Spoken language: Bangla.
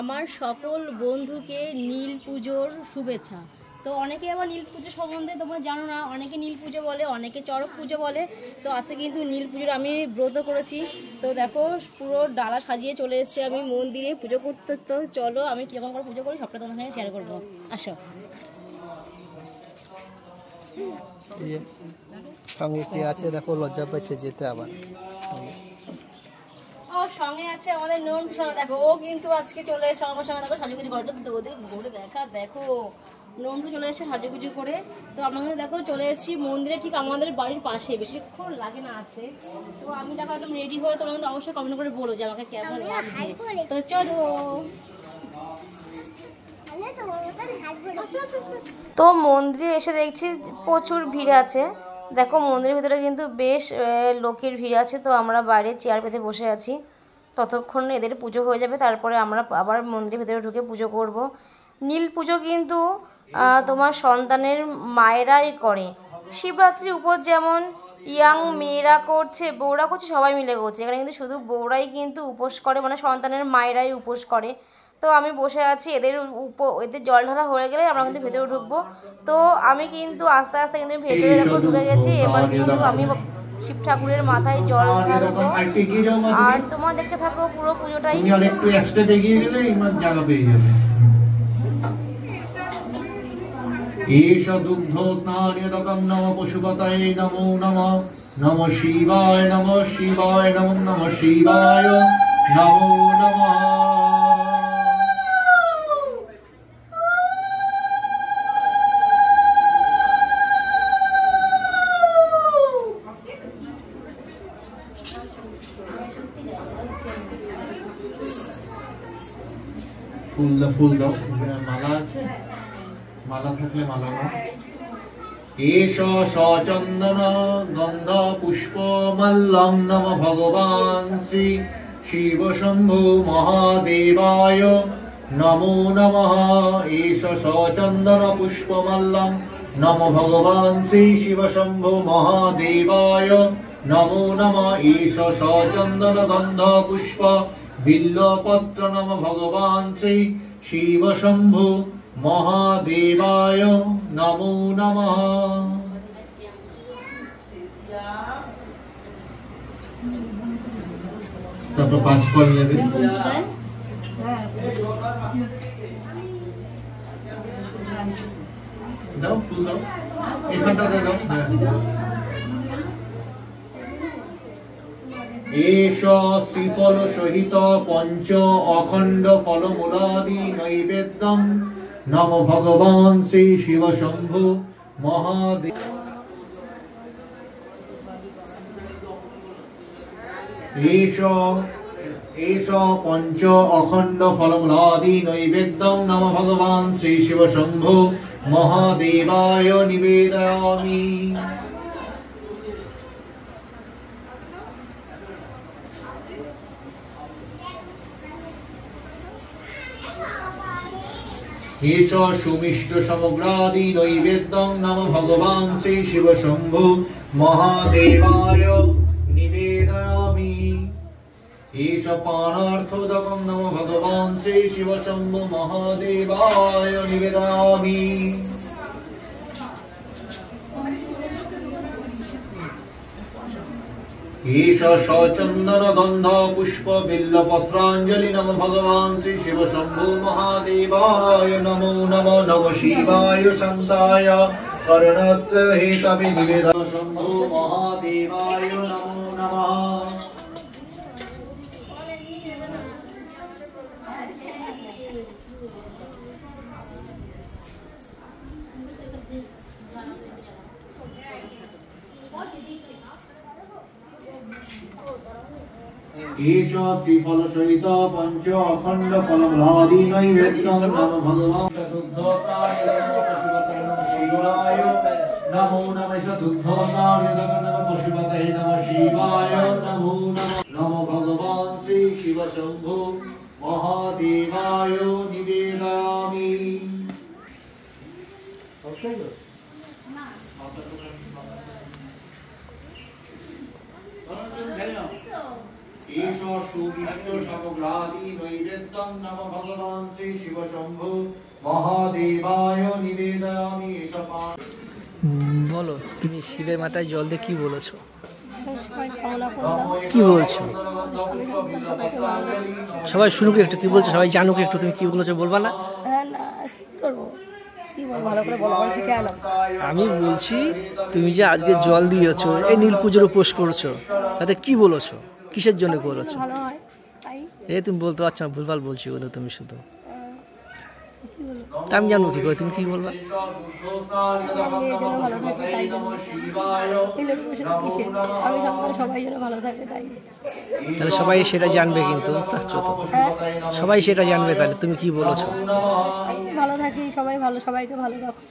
আমার সকল বন্ধুকে নীল পুজোর শুভেচ্ছা। তো অনেকে আবার নীল পুজো সম্বন্ধে তোমরা জানো না, অনেকে নীল পুজো বলে, অনেকে চড়ক পুজো বলে। তো আজকে কিন্তু নীল পুজোর আমি ব্রত করেছি। তো দেখো পুরো ডালা সাজিয়ে চলে এসেছি আমি মন্দিরে পুজো করতে। তো চলো আমি কীরকম করে পুজো করি সবটা তোমার সঙ্গে শেয়ার করবো, আসো। সঙ্গে কি আছে দেখো, লজ্জা পাচ্ছে যেতে আবার। ওর সঙ্গে আছে আমাদের নন, দেখো ও কিন্তু আজকে চলে এসে আমার সঙ্গে দেখো সাজুগুজু করে। তো ওদের ঘুরে দেখো নন্দু চলে এসে সাজুগুজু করে। তো আমাদের দেখো চলে এসেছি মন্দিরে, ঠিক আমাদের বাড়ির পাশে, বেশিক্ষণ লাগে না আসতে। তো আমি দেখো একদম রেডি হয়ে, তোমরা কিন্তু অবশ্যই কমেন্ট করে বলো যে আমাকে কেমন লাগছে। তো চলো। তো মন্দিরে এসে দেখছি প্রচুর ভিড় আছে। দেখো মন্দিরের ভিতরে কিন্তু বেশ লোকের ভিড় আছে। তো আমরা বাইরে চেয়ার পেতে বসে আছি, ততক্ষণ এদের পুজো হয়ে যাবে, তারপরে আমরা আবার মন্দিরের ভিতরে ঢুকে পুজো করব। নীল পুজো কিন্তু তোমার সন্তানের মায়েরাই করে। শিবরাত্রির উপর যেমন ইয়াং মেয়েরা করছে, বউরা করছে, সবাই মিলে করছে। এখানে কিন্তু শুধু বউরাই কিন্তু উপোস করে, মানে সন্তানের মায়েরাই উপোস করে। তো আমি বসে আছি, এদের জল ঢালা হয়ে গেলে আমরা কিন্তু ভেতরে ঢুকবো। তো আমি কিন্তু আস্তে আস্তে কিন্তু ভেতরে দেখো ঢুকে গেছি। এবার কিন্তু আমি শিব ঠাকুরের মাথায় জল ঢালবো, আর তোমার দেখতে থাকো পুরো পুজোটাই। একটু এক্সট্রা এগিয়ে গেলে জায়গা পেয়ে যাবে। এষ দুগ্ধ স্নানিদকম নম পশুপতয়ে নমো নমঃ। নমঃ শিবায় নমঃ শিবায় নমঃ নমঃ শিবায় নমো নমঃ। ফুল দাও, মালা আছে, মালা থাকলে মালা নাও। এষ সচন্দন গন্ধ পুষ্প মল্লং নম ভগবান শ্রী শিব শম্ভু মহাদেবায় নমো নমঃ। এষ সচন্দন পুষ্প মল্লং নম ভগবান শ্রী শিব শম্ভু মহাদেবায় নমো নমঃ। এষ সচন্দন গন্ধ পুষ্প বিল্লপত্র নম ভগবান শ্রী শিব শম্ভু মহাদেবায় নমো নমঃ। তারপর 5 ফল নেবে, দাও ফুল দাও, এখানটাতে দাও। এষ শ্রীফল সহিত পঞ্চ অখণ্ড ফলমূলাদি নৈবেদ্যম নম ভগবান শ্রী শিব শম্ভু মহাদেব। এষ পঞ্চ অখণ্ড ফলমূলাদি নৈবেদ্যম নম ভগবান শ্রী শিব শম্ভু মহাদেবায় নিবেদয়ামি। এষ সুমিষ্ট সমগ্রাদি নৈবেদ্যং নম ভগবান শ্রী শিব শম্ভু মহাদেবায় নিবেদয়ামি। এষ পানার্থোদকং নম ভগবান শ্রী শিব শম্ভু মহাদেবায় নিবেদয়ামি। এষ সচন্দন গন্ধ পুষ্প বিল্লপত্রাঞ্জলি নম ভগবান শ্রী শিব শম্ভু মহাদেবায় নমো নমঃ। নমঃ শিবায় শান্তায় করণত্র হেতবে নিবেদন শম্ভু মহাদেবায় নমো নমঃ। एष श्रीफल सहित पंच अखंड फलमूलादि नैवेद्यं नम भगवान शिवाय नमो नमः। दुग्धोतार्यदगनम पशुपतये नमः शिवाय नमो नमः। नमो भगवान श्री शिव शंभु महादेवाय निवेदयामि। ঈশ্বর সুবিষ্ট সমগ্রাদি নৈবেদ্যং নম ভগবান শ্রী শিব শম্ভু মহাদেবায় নিবেদয়ামি সপান। বলো, তুমি শিবের মাথায় জল দিয়ে কি বলেছো? সবাই কামনা করলাম, কি বলছো? সবাইকে ভালো লাগে। সবাই শুনুক একটু, কি বলছো, সবাই জানুক একটু, তুমি কি বলেছো বলবা না? হ্যাঁ, না কি করবো, কি বলবো, ভালো করে বলো, আমার শিখে আনো। আমি বলছি তুমি যে আজকে জল দিয়েছো, এই নীল পুজোর উপোস করছো, তাতে কি বলেছো, কিসের জন্য করেছো? ভালো হয় তাই। এই তুমি বলতে পারছো না, ভুলভাল বলছি বলে তুমি শুধু। কি বলবো, তা আমি জানবো কি করে, তুমি কি বলবা? আমার মেয়ের জন্য ভালো থাকে তাই জন্য। নীলের বসে কিসে, স্বামী সন্তান সবাই যেন ভালো থাকে তাই। তাহলে সবাই সেটা জানবে, কিন্তু বুঝতে পারছো তো, হ্যাঁ, সবাই সেটা জানবে, তাহলে তুমি কি বলেছো? আমি ভালো থাকি, সবাই ভালো, সবাইকে ভালো রাখো।